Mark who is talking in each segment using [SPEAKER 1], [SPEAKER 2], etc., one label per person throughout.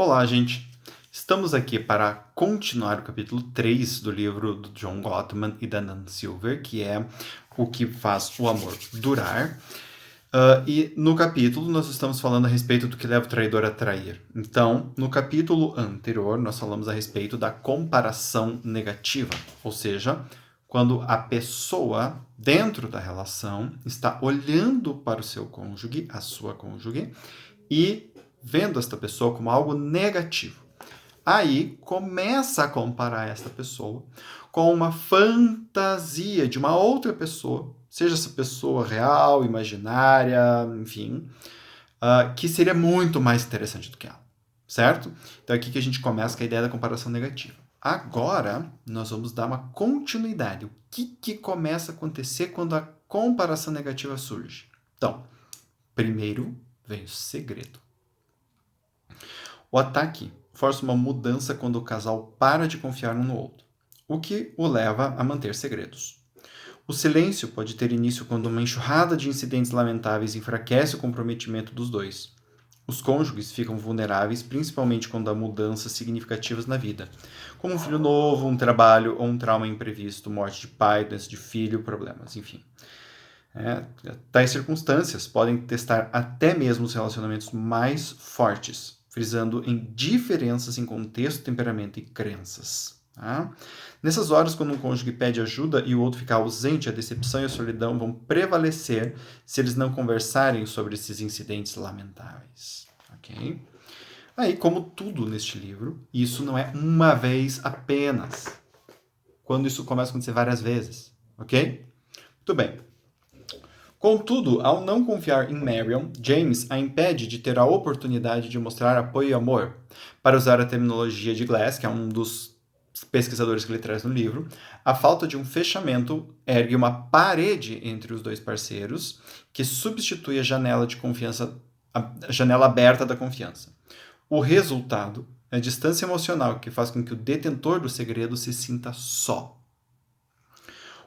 [SPEAKER 1] Olá, gente! Estamos aqui para continuar o capítulo 3 do livro do John Gottman e da Nan Silver, que é O que faz o amor durar. E no capítulo nós estamos falando a respeito do que leva o traidor a trair. Então, no capítulo anterior, nós falamos a respeito da comparação negativa, ou seja, quando a pessoa dentro da relação está olhando para o seu cônjuge, a sua cônjuge, e vendo esta pessoa como algo negativo. Aí começa a comparar esta pessoa com uma fantasia de uma outra pessoa, seja essa pessoa real, imaginária, enfim, que seria muito mais interessante do que ela, certo? Então é aqui que a gente começa com a ideia da comparação negativa. Agora, nós vamos dar uma continuidade. O que começa a acontecer quando a comparação negativa surge? Então, primeiro vem o segredo. O ataque força uma mudança quando o casal para de confiar um no outro, o que o leva a manter segredos. O silêncio pode ter início quando uma enxurrada de incidentes lamentáveis enfraquece o comprometimento dos dois. Os cônjuges ficam vulneráveis, principalmente quando há mudanças significativas na vida, como um filho novo, um trabalho ou um trauma imprevisto, morte de pai, doença de filho, problemas, enfim. Tais circunstâncias podem testar até mesmo os relacionamentos mais fortes, frisando em diferenças em contexto, temperamento e crenças. Tá? Nessas horas, quando um cônjuge pede ajuda e o outro fica ausente, a decepção e a solidão vão prevalecer se eles não conversarem sobre esses incidentes lamentáveis. Ok? Aí, como tudo neste livro, isso não é uma vez apenas. Quando isso começa a acontecer várias vezes. Ok? Muito bem. Contudo, ao não confiar em Marion, James a impede de ter a oportunidade de mostrar apoio e amor. Para usar a terminologia de Glass, que é um dos pesquisadores que ele traz no livro, a falta de um fechamento ergue uma parede entre os dois parceiros que substitui a janela de confiança, a janela aberta da confiança. O resultado é a distância emocional que faz com que o detentor do segredo se sinta só.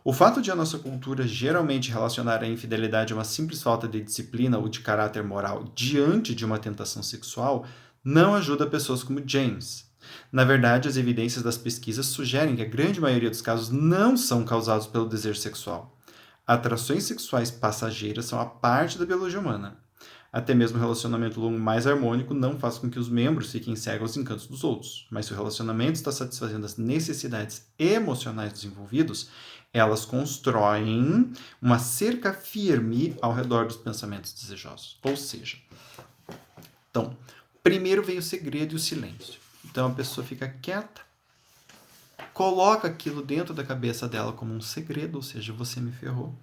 [SPEAKER 1] O fato de a nossa cultura geralmente relacionar a infidelidade a uma simples falta de disciplina ou de caráter moral diante de uma tentação sexual não ajuda pessoas como James. Na verdade, as evidências das pesquisas sugerem que a grande maioria dos casos não são causados pelo desejo sexual. Atrações sexuais passageiras são a parte da biologia humana. Até mesmo um relacionamento longo mais harmônico não faz com que os membros fiquem cegos aos encantos dos outros. Mas se o relacionamento está satisfazendo as necessidades emocionais dos envolvidos, elas constroem uma cerca firme ao redor dos pensamentos desejosos. Ou seja, então, primeiro vem o segredo e o silêncio. Então a pessoa fica quieta, coloca aquilo dentro da cabeça dela como um segredo, ou seja, você me ferrou.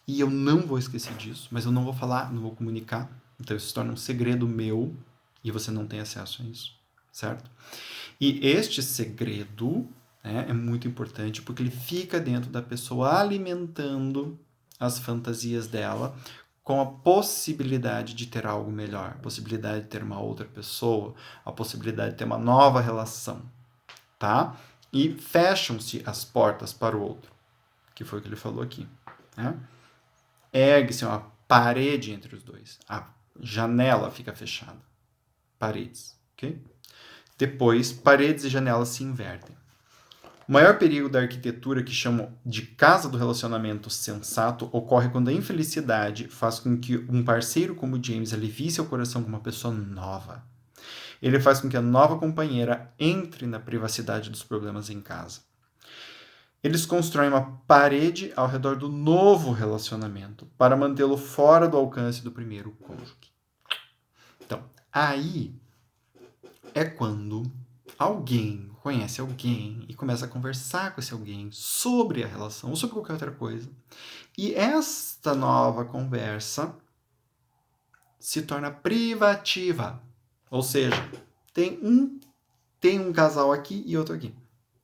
[SPEAKER 1] E eu não vou esquecer disso, mas eu não vou falar, não vou comunicar. Então isso se torna um segredo meu e você não tem acesso a isso, certo? E este segredo é muito importante porque ele fica dentro da pessoa alimentando as fantasias dela com a possibilidade de ter algo melhor, a possibilidade de ter uma outra pessoa, a possibilidade de ter uma nova relação, tá? E fecham-se as portas para o outro, que foi o que ele falou aqui, né? Ergue-se uma parede entre os dois. A janela fica fechada. Paredes, ok? Depois, paredes e janelas se invertem. O maior perigo da arquitetura, que chamam de casa do relacionamento sensato, ocorre quando a infelicidade faz com que um parceiro como James alivie seu coração com uma pessoa nova. Ele faz com que a nova companheira entre na privacidade dos problemas em casa. Eles constroem uma parede ao redor do novo relacionamento para mantê-lo fora do alcance do primeiro cônjuge. Então, aí é quando alguém conhece alguém e começa a conversar com esse alguém sobre a relação ou sobre qualquer outra coisa. E esta nova conversa se torna privativa. Ou seja, tem um casal aqui e outro aqui.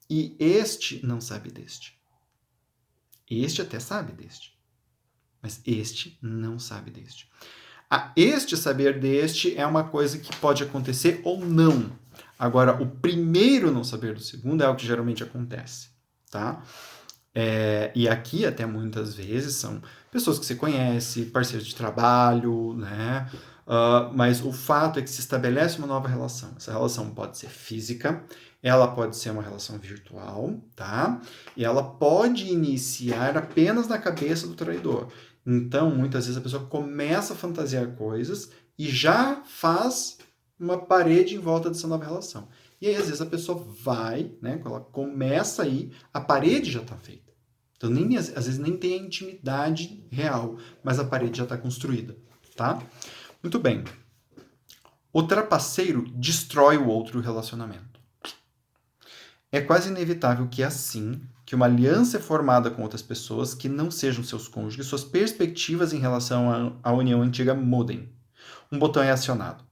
[SPEAKER 1] E este não sabe deste. Este até sabe deste. Mas este não sabe deste. Este saber deste é uma coisa que pode acontecer ou não. Agora, o primeiro não saber do segundo é o que geralmente acontece, tá? E aqui, até muitas vezes, são pessoas que você conhece, parceiros de trabalho, né? Mas o fato é que se estabelece uma nova relação. Essa relação pode ser física, ela pode ser uma relação virtual, tá? E ela pode iniciar apenas na cabeça do traidor. Então, muitas vezes a pessoa começa a fantasiar coisas e já faz uma parede em volta dessa nova relação. E aí, às vezes, a pessoa vai, né? Quando ela começa aí, a parede já está feita. Então, às vezes, nem tem a intimidade real, mas a parede já está construída, tá? Muito bem. O trapaceiro destrói o outro relacionamento. É quase inevitável que assim que uma aliança é formada com outras pessoas que não sejam seus cônjuges, suas perspectivas em relação à união antiga mudem. Um botão é acionado.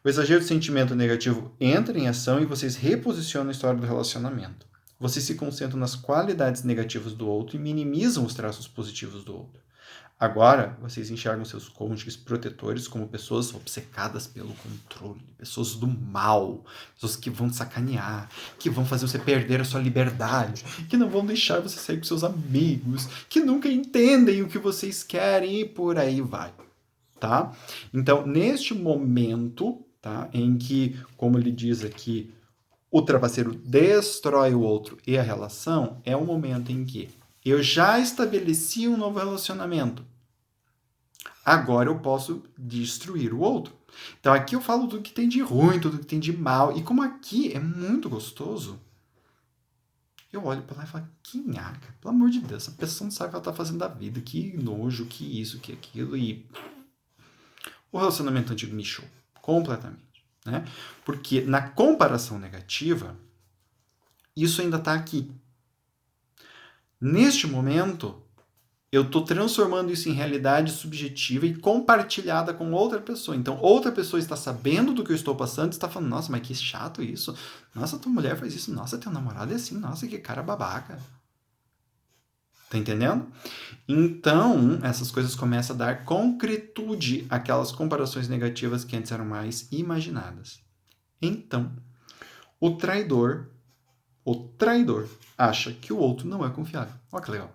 [SPEAKER 1] O exagero de sentimento negativo entra em ação e vocês reposicionam a história do relacionamento. Vocês se concentram nas qualidades negativas do outro e minimizam os traços positivos do outro. Agora, vocês enxergam seus cônjuges protetores como pessoas obcecadas pelo controle, pessoas do mal, pessoas que vão te sacanear, que vão fazer você perder a sua liberdade, que não vão deixar você sair com seus amigos, que nunca entendem o que vocês querem e por aí vai, tá? Então, neste momento, tá, em que, como ele diz aqui, o trapaceiro destrói o outro e a relação, é um momento em que eu já estabeleci um novo relacionamento. Agora eu posso destruir o outro. Então aqui eu falo tudo que tem de ruim, tudo que tem de mal. E como aqui é muito gostoso, eu olho para lá e falo, que nhaca, pelo amor de Deus, essa pessoa não sabe o que ela tá fazendo da vida, que nojo, que isso, que aquilo. E o relacionamento antigo me show completamente. Né? Porque na comparação negativa, isso ainda está aqui. Neste momento, eu estou transformando isso em realidade subjetiva e compartilhada com outra pessoa. Então, outra pessoa está sabendo do que eu estou passando e está falando, nossa, mas que chato isso. Nossa, tua mulher faz isso. Nossa, teu namorado é assim. Nossa, que cara babaca. Tá entendendo? Então, essas coisas começam a dar concretude àquelas comparações negativas que antes eram mais imaginadas. Então, o traidor acha que o outro não é confiável. Olha que legal.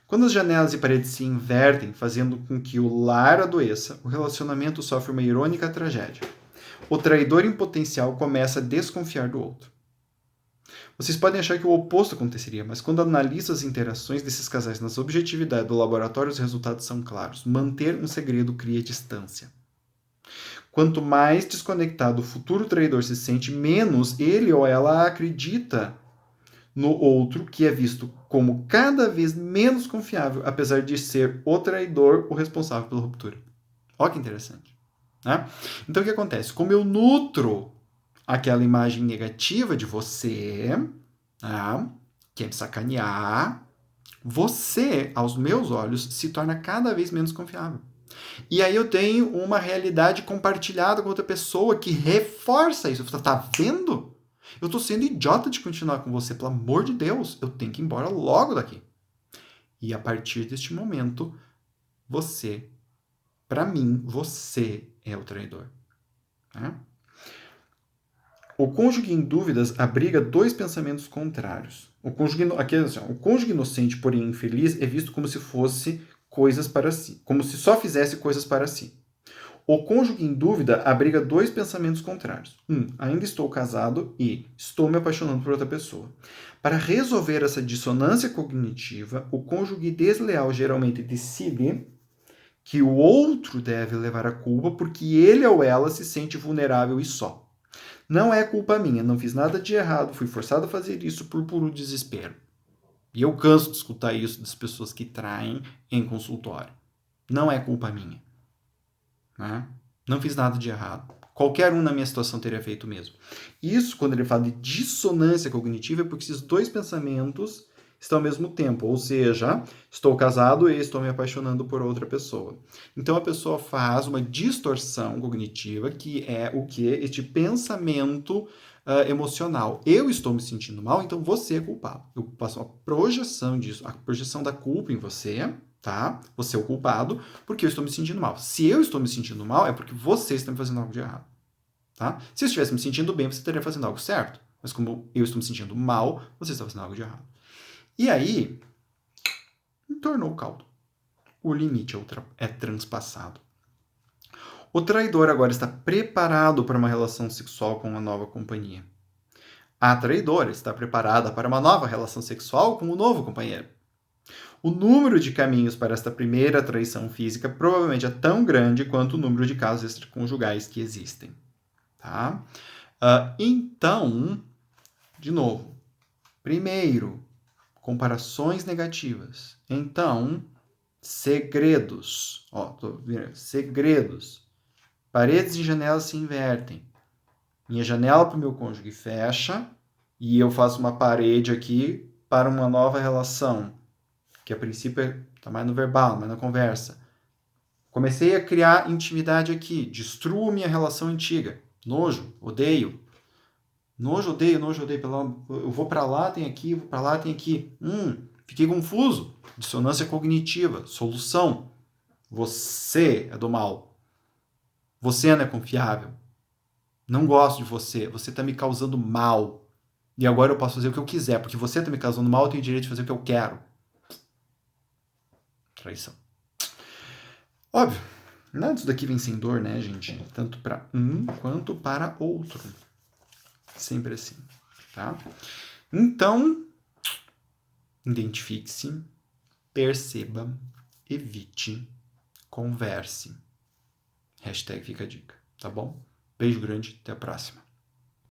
[SPEAKER 1] Quando as janelas e paredes se invertem, fazendo com que o lar adoeça, o relacionamento sofre uma irônica tragédia. O traidor em potencial começa a desconfiar do outro. Vocês podem achar que o oposto aconteceria, mas quando analiso as interações desses casais nas objetividades do laboratório, os resultados são claros. Manter um segredo cria distância. Quanto mais desconectado o futuro traidor se sente, menos ele ou ela acredita no outro, que é visto como cada vez menos confiável, apesar de ser o traidor o responsável pela ruptura. Olha que interessante. Né? Então, o que acontece? Como eu nutro aquela imagem negativa de você, né, quer me sacanear, você, aos meus olhos, se torna cada vez menos confiável. E aí eu tenho uma realidade compartilhada com outra pessoa que reforça isso. Você tá vendo? Eu tô sendo idiota de continuar com você, pelo amor de Deus. Eu tenho que ir embora logo daqui. E a partir deste momento, você, para mim, você é o traidor. Né? O cônjuge em dúvidas abriga dois pensamentos contrários. O cônjuge inocente, porém infeliz, é visto como se fosse coisas para si, como se só fizesse coisas para si. O cônjuge em dúvida abriga dois pensamentos contrários. Ainda estou casado e estou me apaixonando por outra pessoa. Para resolver essa dissonância cognitiva, o cônjuge desleal geralmente decide que o outro deve levar a culpa porque ele ou ela se sente vulnerável e só. Não é culpa minha, não fiz nada de errado, fui forçado a fazer isso por puro desespero. E eu canso de escutar isso das pessoas que traem em consultório. Não é culpa minha. Né? Não fiz nada de errado. Qualquer um na minha situação teria feito o mesmo. Isso, quando ele fala de dissonância cognitiva, é porque esses dois pensamentos estão ao mesmo tempo. Ou seja, estou casado e estou me apaixonando por outra pessoa. Então a pessoa faz uma distorção cognitiva, que é o que? Este pensamento emocional. Eu estou me sentindo mal, então você é culpado. Eu faço uma projeção disso, a projeção da culpa em você, tá? Você é o culpado, porque eu estou me sentindo mal. Se eu estou me sentindo mal, é porque você está me fazendo algo de errado, tá? Se eu estivesse me sentindo bem, você estaria fazendo algo certo. Mas como eu estou me sentindo mal, você está fazendo algo de errado. E aí, tornou o caldo. O limite é transpassado. O traidor agora está preparado para uma relação sexual com uma nova companhia. A traidora está preparada para uma nova relação sexual com um novo companheiro. O número de caminhos para esta primeira traição física provavelmente é tão grande quanto o número de casos extraconjugais que existem. Tá? Então, de novo, primeiro, comparações negativas. Então, segredos. Tô vendo. Segredos. Paredes e janelas se invertem. Minha janela para o meu cônjuge fecha e eu faço uma parede aqui para uma nova relação, que a princípio está mais no verbal, mais na conversa. Comecei a criar intimidade aqui, destruo minha relação antiga. Nojo, odeio. Nojo, odeio. Eu vou para lá, tem aqui, vou para lá, tem aqui. Fiquei confuso. Dissonância cognitiva. Solução. Você é do mal. Você não é confiável. Não gosto de você. Você está me causando mal. E agora eu posso fazer o que eu quiser. Porque você está me causando mal, eu tenho direito de fazer o que eu quero. Traição. Óbvio. Nada disso daqui vem sem dor, né, gente? Tanto para um quanto para outro. Sempre assim, tá? Então, identifique-se, perceba, evite, converse. Hashtag fica a dica, tá bom? Beijo grande, até a próxima.